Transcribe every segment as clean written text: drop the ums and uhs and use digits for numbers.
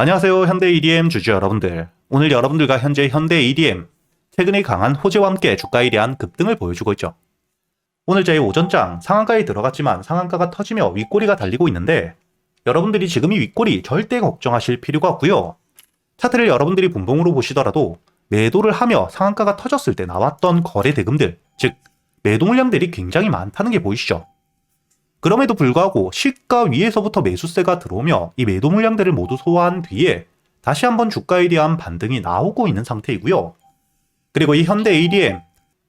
안녕하세요. 현대 EDM 주주 여러분들. 오늘 여러분들과 현재 현대 EDM 최근에 강한 호재와 함께 주가에 대한 급등을 보여주고 있죠. 오늘 제 오전장 상한가에 들어갔지만 상한가가 터지며 윗꼬리가 달리고 있는데 여러분들이 지금 이 윗꼬리 절대 걱정하실 필요가 없고요. 차트를 여러분들이 분봉으로 보시더라도 매도를 하며 상한가가 터졌을 때 나왔던 거래 대금들, 즉 매도 물량들이 굉장히 많다는 게 보이시죠? 그럼에도 불구하고 시가 위에서부터 매수세가 들어오며 이 매도 물량들을 모두 소화한 뒤에 다시 한번 주가에 대한 반등이 나오고 있는 상태이고요. 그리고 이 현대 ADM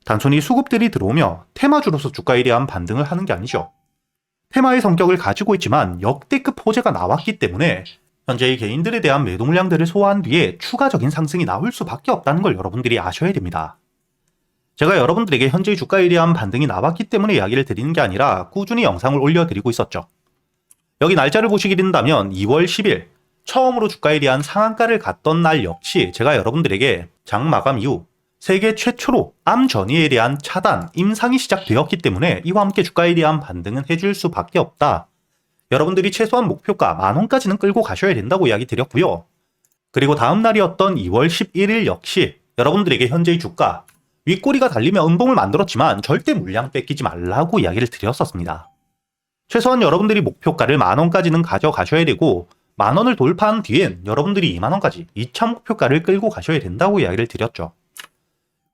단순히 수급들이 들어오며 테마주로서 주가에 대한 반등을 하는 게 아니죠. 테마의 성격을 가지고 있지만 역대급 호재가 나왔기 때문에 현재 이 개인들에 대한 매도 물량들을 소화한 뒤에 추가적인 상승이 나올 수밖에 없다는 걸 여러분들이 아셔야 됩니다. 제가 여러분들에게 현재 주가에 대한 반등이 나왔기 때문에 이야기를 드리는 게 아니라 꾸준히 영상을 올려드리고 있었죠. 여기 날짜를 보시게 된다면 2월 10일 처음으로 주가에 대한 상한가를 갔던 날 역시 제가 여러분들에게 장 마감 이후 세계 최초로 암 전이에 대한 차단, 임상이 시작되었기 때문에 이와 함께 주가에 대한 반등은 해줄 수밖에 없다. 여러분들이 최소한 목표가 10,000원까지는 끌고 가셔야 된다고 이야기 드렸고요. 그리고 다음 날이었던 2월 11일 역시 여러분들에게 현재의 주가 윗꼬리가 달리며 음봉을 만들었지만 절대 물량 뺏기지 말라고 이야기를 드렸었습니다. 최소한 여러분들이 목표가를 10,000원까지는 가져가셔야 되고 10,000원을 돌파한 뒤엔 여러분들이 20,000원까지 2차 목표가를 끌고 가셔야 된다고 이야기를 드렸죠.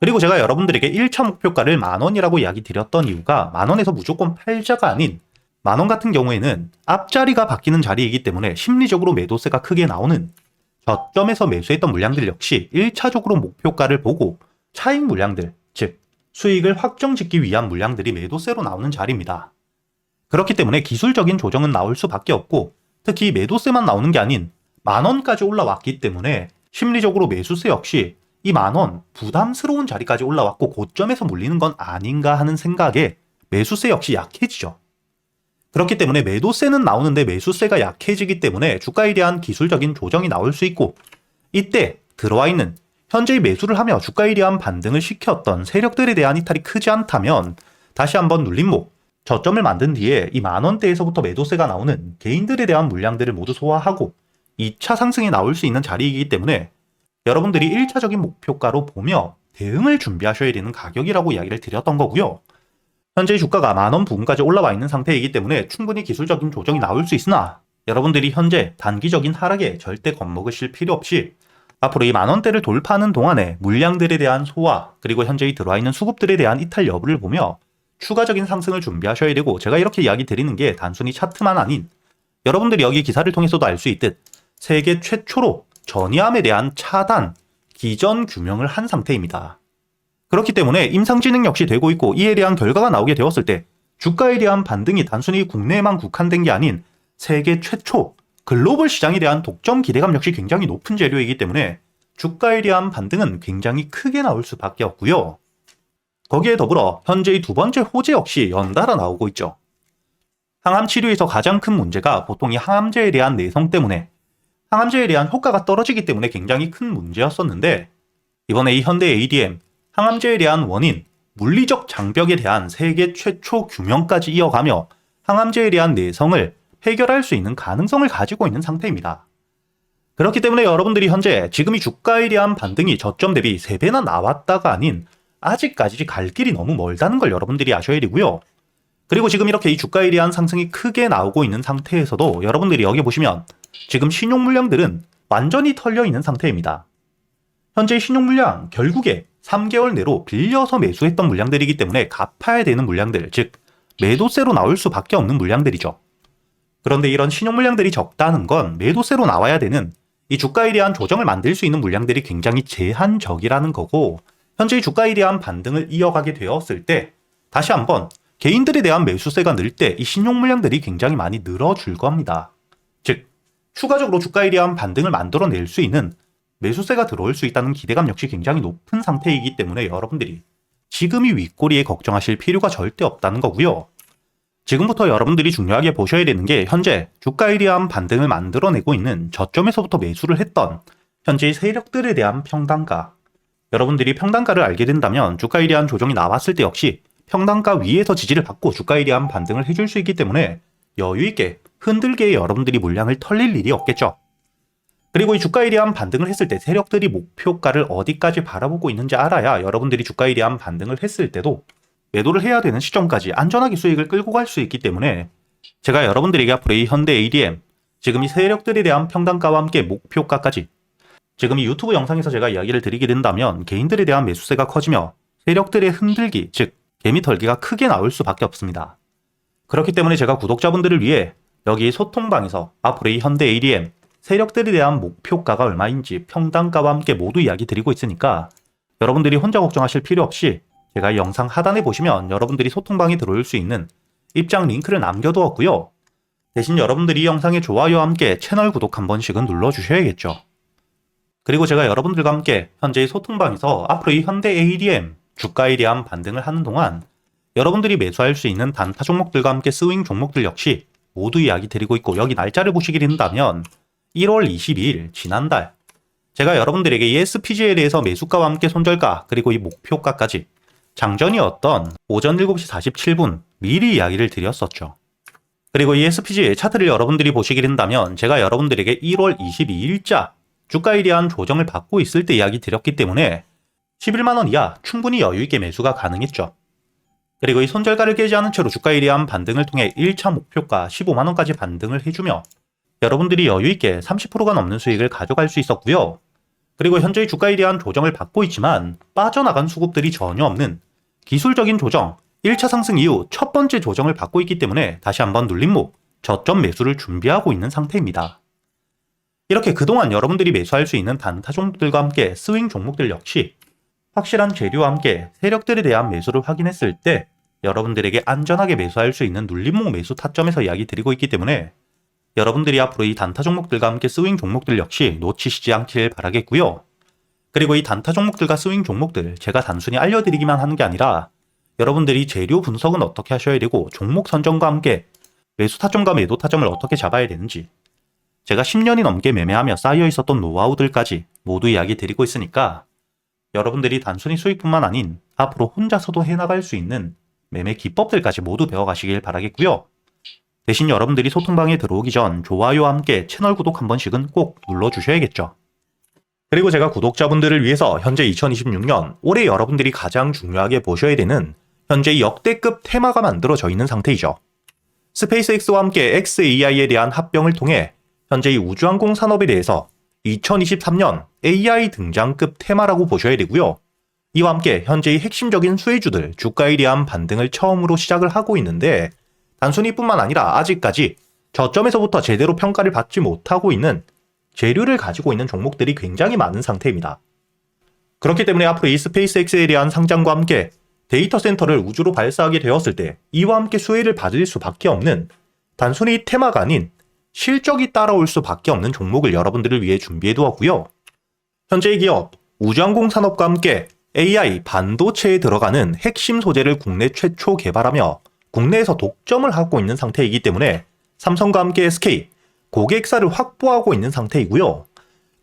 그리고 제가 여러분들에게 1차 목표가를 10,000원이라고 이야기 드렸던 이유가 10,000원에서 무조건 팔자가 아닌 10,000원 같은 경우에는 앞자리가 바뀌는 자리이기 때문에 심리적으로 매도세가 크게 나오는 저점에서 매수했던 물량들 역시 1차적으로 목표가를 보고 차익 물량들, 즉 수익을 확정짓기 위한 물량들이 매도세로 나오는 자리입니다. 그렇기 때문에 기술적인 조정은 나올 수밖에 없고 특히 매도세만 나오는 게 아닌 10,000원까지 올라왔기 때문에 심리적으로 매수세 역시 이 10,000원 부담스러운 자리까지 올라왔고 고점에서 물리는 건 아닌가 하는 생각에 매수세 역시 약해지죠. 그렇기 때문에 매도세는 나오는데 매수세가 약해지기 때문에 주가에 대한 기술적인 조정이 나올 수 있고 이때 들어와 있는 현재의 매수를 하며 주가에 대한 반등을 시켰던 세력들에 대한 이탈이 크지 않다면 다시 한번 눌림목, 저점을 만든 뒤에 이 10,000원대에서부터 매도세가 나오는 개인들에 대한 물량들을 모두 소화하고 2차 상승이 나올 수 있는 자리이기 때문에 여러분들이 1차적인 목표가로 보며 대응을 준비하셔야 되는 가격이라고 이야기를 드렸던 거고요. 현재 주가가 10,000원 부근까지 올라와 있는 상태이기 때문에 충분히 기술적인 조정이 나올 수 있으나 여러분들이 현재 단기적인 하락에 절대 겁먹으실 필요 없이 앞으로 이 10,000원대를 돌파하는 동안에 물량들에 대한 소화 그리고 현재 들어와 있는 수급들에 대한 이탈 여부를 보며 추가적인 상승을 준비하셔야 되고 제가 이렇게 이야기 드리는 게 단순히 차트만 아닌 여러분들이 여기 기사를 통해서도 알 수 있듯 세계 최초로 전이암에 대한 차단, 기전 규명을 한 상태입니다. 그렇기 때문에 임상진행 역시 되고 있고 이에 대한 결과가 나오게 되었을 때 주가에 대한 반등이 단순히 국내에만 국한된 게 아닌 세계 최초 글로벌 시장에 대한 독점 기대감 역시 굉장히 높은 재료이기 때문에 주가에 대한 반등은 굉장히 크게 나올 수밖에 없고요. 거기에 더불어 현재의 두 번째 호재 역시 연달아 나오고 있죠. 항암 치료에서 가장 큰 문제가 보통 이 항암제에 대한 내성 때문에 항암제에 대한 효과가 떨어지기 때문에 굉장히 큰 문제였었는데 이번에 이 현대 ADM 항암제에 대한 원인, 물리적 장벽에 대한 세계 최초 규명까지 이어가며 항암제에 대한 내성을 해결할 수 있는 가능성을 가지고 있는 상태입니다. 그렇기 때문에 여러분들이 현재 지금 이 주가에 대한 반등이 저점 대비 3배나 나왔다가 아닌 아직까지 갈 길이 너무 멀다는 걸 여러분들이 아셔야 되고요. 그리고 지금 이렇게 이 주가에 대한 상승이 크게 나오고 있는 상태에서도 여러분들이 여기 보시면 지금 신용 물량들은 완전히 털려 있는 상태입니다. 현재 신용 물량 결국에 3개월 내로 빌려서 매수했던 물량들이기 때문에 갚아야 되는 물량들, 즉 매도세로 나올 수밖에 없는 물량들이죠. 그런데 이런 신용 물량들이 적다는 건 매도세로 나와야 되는 이 주가에 대한 조정을 만들 수 있는 물량들이 굉장히 제한적이라는 거고 현재의 주가에 대한 반등을 이어가게 되었을 때 다시 한번 개인들에 대한 매수세가 늘 때 이 신용 물량들이 굉장히 많이 늘어줄 겁니다. 즉 추가적으로 주가에 대한 반등을 만들어낼 수 있는 매수세가 들어올 수 있다는 기대감 역시 굉장히 높은 상태이기 때문에 여러분들이 지금이 윗꼬리에 걱정하실 필요가 절대 없다는 거고요. 지금부터 여러분들이 중요하게 보셔야 되는 게 현재 주가에 대한 반등을 만들어내고 있는 저점에서부터 매수를 했던 현재의 세력들에 대한 평단가. 여러분들이 평단가를 알게 된다면 주가에 대한 조정이 나왔을 때 역시 평단가 위에서 지지를 받고 주가에 대한 반등을 해줄 수 있기 때문에 여유있게 흔들게 여러분들이 물량을 털릴 일이 없겠죠. 그리고 이 주가에 대한 반등을 했을 때 세력들이 목표가를 어디까지 바라보고 있는지 알아야 여러분들이 주가에 대한 반등을 했을 때도 매도를 해야 되는 시점까지 안전하게 수익을 끌고 갈 수 있기 때문에 제가 여러분들에게 앞으로 이 현대 ADM, 지금 이 세력들에 대한 평단가와 함께 목표가까지, 지금 이 유튜브 영상에서 제가 이야기를 드리게 된다면 개인들에 대한 매수세가 커지며 세력들의 흔들기, 즉 개미 털기가 크게 나올 수밖에 없습니다. 그렇기 때문에 제가 구독자분들을 위해 여기 소통방에서 앞으로 이 현대 ADM, 세력들에 대한 목표가가 얼마인지 평단가와 함께 모두 이야기 드리고 있으니까 여러분들이 혼자 걱정하실 필요 없이 제가 영상 하단에 보시면 여러분들이 소통방에 들어올 수 있는 입장 링크를 남겨두었고요. 대신 여러분들이 이 영상의 좋아요와 함께 채널 구독 한 번씩은 눌러주셔야겠죠. 그리고 제가 여러분들과 함께 현재 소통방에서 앞으로 이 현대 ADM 주가에 대한 반등을 하는 동안 여러분들이 매수할 수 있는 단타 종목들과 함께 스윙 종목들 역시 모두 이야기 드리고 있고, 여기 날짜를 보시게 된다면 1월 22일 지난달 제가 여러분들에게 이 SPG에 대해서 매수가와 함께 손절가 그리고 이 목표가까지 장전이었던 오전 7시 47분 미리 이야기를 드렸었죠. 그리고 이 SPG의 차트를 여러분들이 보시게 된다면 제가 여러분들에게 1월 22일자 주가에 대한 조정을 받고 있을 때 이야기 드렸기 때문에 11만원 이하 충분히 여유있게 매수가 가능했죠. 그리고 이 손절가를 깨지 않은 채로 주가에 대한 반등을 통해 1차 목표가 15만원까지 반등을 해주며 여러분들이 여유있게 30%가 넘는 수익을 가져갈 수 있었고요. 그리고 현재의 주가에 대한 조정을 받고 있지만 빠져나간 수급들이 전혀 없는 기술적인 조정, 1차 상승 이후 첫 번째 조정을 받고 있기 때문에 다시 한번 눌림목, 저점 매수를 준비하고 있는 상태입니다. 이렇게 그동안 여러분들이 매수할 수 있는 단타 종목들과 함께 스윙 종목들 역시 확실한 재료와 함께 세력들에 대한 매수를 확인했을 때 여러분들에게 안전하게 매수할 수 있는 눌림목 매수 타점에서 이야기 드리고 있기 때문에 여러분들이 앞으로 이 단타 종목들과 함께 스윙 종목들 역시 놓치시지 않길 바라겠고요. 그리고 이 단타 종목들과 스윙 종목들 제가 단순히 알려드리기만 하는 게 아니라 여러분들이 재료 분석은 어떻게 하셔야 되고 종목 선정과 함께 매수 타점과 매도 타점을 어떻게 잡아야 되는지 제가 10년이 넘게 매매하며 쌓여 있었던 노하우들까지 모두 이야기 드리고 있으니까 여러분들이 단순히 수익뿐만 아닌 앞으로 혼자서도 해나갈 수 있는 매매 기법들까지 모두 배워가시길 바라겠고요. 대신 여러분들이 소통방에 들어오기 전 좋아요와 함께 채널 구독 한 번씩은 꼭 눌러주셔야겠죠. 그리고 제가 구독자분들을 위해서 현재 2026년 올해 여러분들이 가장 중요하게 보셔야 되는 현재 역대급 테마가 만들어져 있는 상태이죠. 스페이스X와 함께 xAI에 대한 합병을 통해 현재 이 우주항공 산업에 대해서 2023년 AI 등장급 테마라고 보셔야 되고요. 이와 함께 현재의 핵심적인 수혜주들 주가에 대한 반등을 처음으로 시작을 하고 있는데 단순히 뿐만 아니라 아직까지 저점에서부터 제대로 평가를 받지 못하고 있는 재료를 가지고 있는 종목들이 굉장히 많은 상태입니다. 그렇기 때문에 앞으로 이 스페이스X에 대한 상장과 함께 데이터 센터를 우주로 발사하게 되었을 때 이와 함께 수혜를 받을 수밖에 없는 단순히 테마가 아닌 실적이 따라올 수밖에 없는 종목을 여러분들을 위해 준비해 두었고요. 현재의 기업 우주항공 산업과 함께 AI 반도체에 들어가는 핵심 소재를 국내 최초 개발하며 국내에서 독점을 하고 있는 상태이기 때문에 삼성과 함께 SK 고객사를 확보하고 있는 상태이고요.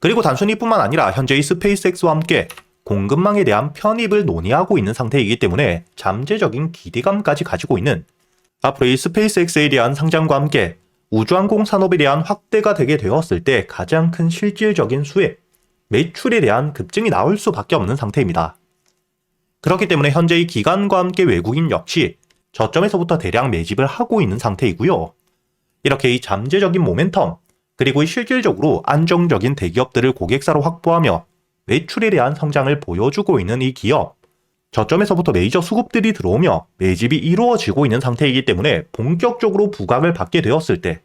그리고 단순히 뿐만 아니라 현재의 스페이스X와 함께 공급망에 대한 편입을 논의하고 있는 상태이기 때문에 잠재적인 기대감까지 가지고 있는 앞으로 이 스페이스X에 대한 상장과 함께 우주항공 산업에 대한 확대가 되게 되었을 때 가장 큰 실질적인 수혜, 매출에 대한 급증이 나올 수밖에 없는 상태입니다. 그렇기 때문에 현재의 기관과 함께 외국인 역시 저점에서부터 대량 매집을 하고 있는 상태이고요. 이렇게 이 잠재적인 모멘텀, 그리고 이 실질적으로 안정적인 대기업들을 고객사로 확보하며 매출에 대한 성장을 보여주고 있는 이 기업, 저점에서부터 메이저 수급들이 들어오며 매집이 이루어지고 있는 상태이기 때문에 본격적으로 부각을 받게 되었을 때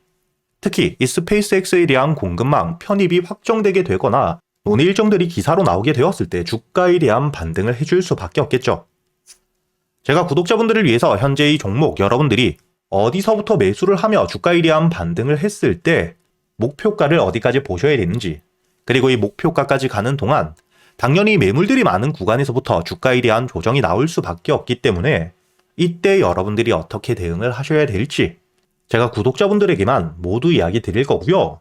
특히 이 스페이스X에 대한 공급망 편입이 확정되게 되거나 논의 일정들이 기사로 나오게 되었을 때 주가에 대한 반등을 해줄 수밖에 없겠죠. 제가 구독자분들을 위해서 현재 이 종목 여러분들이 어디서부터 매수를 하며 주가에 대한 반등을 했을 때 목표가를 어디까지 보셔야 되는지, 그리고 이 목표가까지 가는 동안 당연히 매물들이 많은 구간에서부터 주가에 대한 조정이 나올 수밖에 없기 때문에 이때 여러분들이 어떻게 대응을 하셔야 될지 제가 구독자분들에게만 모두 이야기 드릴 거고요.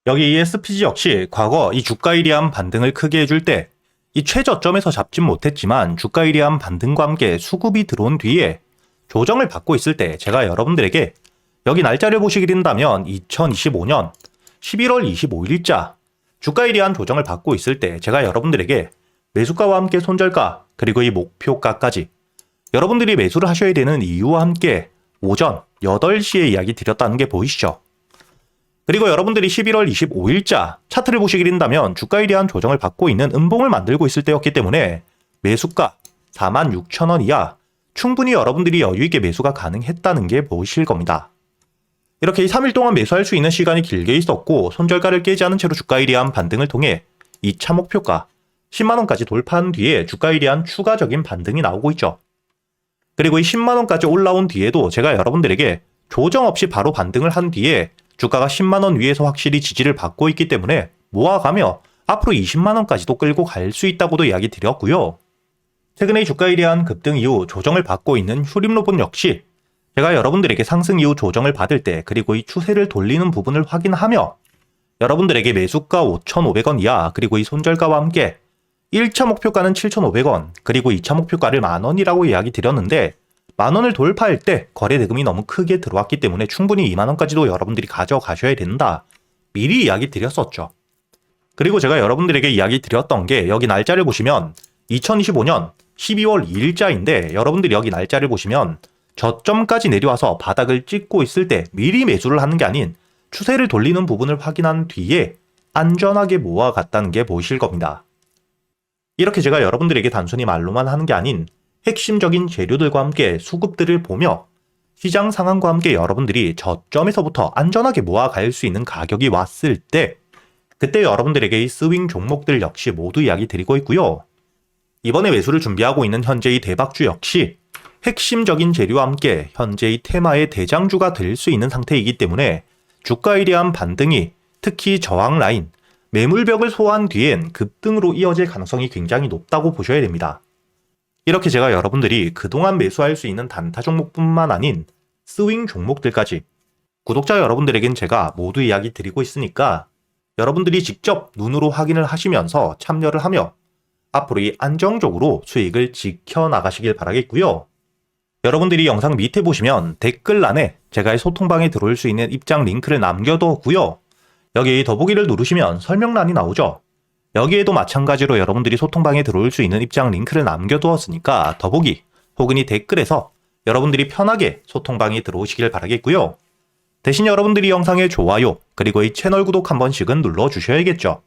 여기 이 SPG 역시 과거 이 주가에 대한 반등을 크게 해줄 때 이 최저점에서 잡진 못했지만 주가에 대한 반등과 함께 수급이 들어온 뒤에 조정을 받고 있을 때 제가 여러분들에게 여기 날짜를 보시게 된다면 2025년 11월 25일자 주가에 대한 조정을 받고 있을 때 제가 여러분들에게 매수가와 함께 손절가 그리고 이 목표가까지 여러분들이 매수를 하셔야 되는 이유와 함께 오전 8시에 이야기 드렸다는 게 보이시죠? 그리고 여러분들이 11월 25일자 차트를 보시게 된다면 주가에 대한 조정을 받고 있는 음봉을 만들고 있을 때였기 때문에 매수가 46,000원 이하 충분히 여러분들이 여유있게 매수가 가능했다는 게 보이실 겁니다. 이렇게 3일 동안 매수할 수 있는 시간이 길게 있었고 손절가를 깨지 않은 채로 주가에 대한 반등을 통해 2차 목표가 10만원까지 돌파한 뒤에 주가에 대한 추가적인 반등이 나오고 있죠. 그리고 이 10만원까지 올라온 뒤에도 제가 여러분들에게 조정 없이 바로 반등을 한 뒤에 주가가 10만원 위에서 확실히 지지를 받고 있기 때문에 모아가며 앞으로 20만원까지도 끌고 갈 수 있다고도 이야기 드렸고요. 최근에 주가에 대한 급등 이후 조정을 받고 있는 휴림로봇 역시 제가 여러분들에게 상승 이후 조정을 받을 때 그리고 이 추세를 돌리는 부분을 확인하며 여러분들에게 매수가 5,500원 이하 그리고 이 손절가와 함께 1차 목표가는 7,500원 그리고 2차 목표가를 만원이라고 이야기 드렸는데 만원을 돌파할 때 거래 대금이 너무 크게 들어왔기 때문에 충분히 2만원까지도 여러분들이 가져가셔야 된다. 미리 이야기 드렸었죠. 그리고 제가 여러분들에게 이야기 드렸던 게 여기 날짜를 보시면 2025년 12월 2일자인데 여러분들이 여기 날짜를 보시면 저점까지 내려와서 바닥을 찍고 있을 때 미리 매수를 하는 게 아닌 추세를 돌리는 부분을 확인한 뒤에 안전하게 모아갔다는 게 보이실 겁니다. 이렇게 제가 여러분들에게 단순히 말로만 하는 게 아닌 핵심적인 재료들과 함께 수급들을 보며 시장 상황과 함께 여러분들이 저점에서부터 안전하게 모아갈 수 있는 가격이 왔을 때 그때 여러분들에게 이 스윙 종목들 역시 모두 이야기 드리고 있고요. 이번에 매수를 준비하고 있는 현재의 대박주 역시 핵심적인 재료와 함께 현재의 테마의 대장주가 될 수 있는 상태이기 때문에 주가에 대한 반등이 특히 저항 라인, 매물벽을 소화한 뒤엔 급등으로 이어질 가능성이 굉장히 높다고 보셔야 됩니다. 이렇게 제가 여러분들이 그동안 매수할 수 있는 단타 종목뿐만 아닌 스윙 종목들까지 구독자 여러분들에겐 제가 모두 이야기 드리고 있으니까 여러분들이 직접 눈으로 확인을 하시면서 참여를 하며 앞으로 이 안정적으로 수익을 지켜나가시길 바라겠고요. 여러분들이 영상 밑에 보시면 댓글란에 제가 이 소통방에 들어올 수 있는 입장 링크를 남겨뒀고요. 여기 더보기를 누르시면 설명란이 나오죠. 여기에도 마찬가지로 여러분들이 소통방에 들어올 수 있는 입장 링크를 남겨두었으니까 더보기 혹은 이 댓글에서 여러분들이 편하게 소통방에 들어오시길 바라겠고요. 대신 여러분들이 영상의 좋아요 그리고 이 채널 구독 한 번씩은 눌러주셔야겠죠.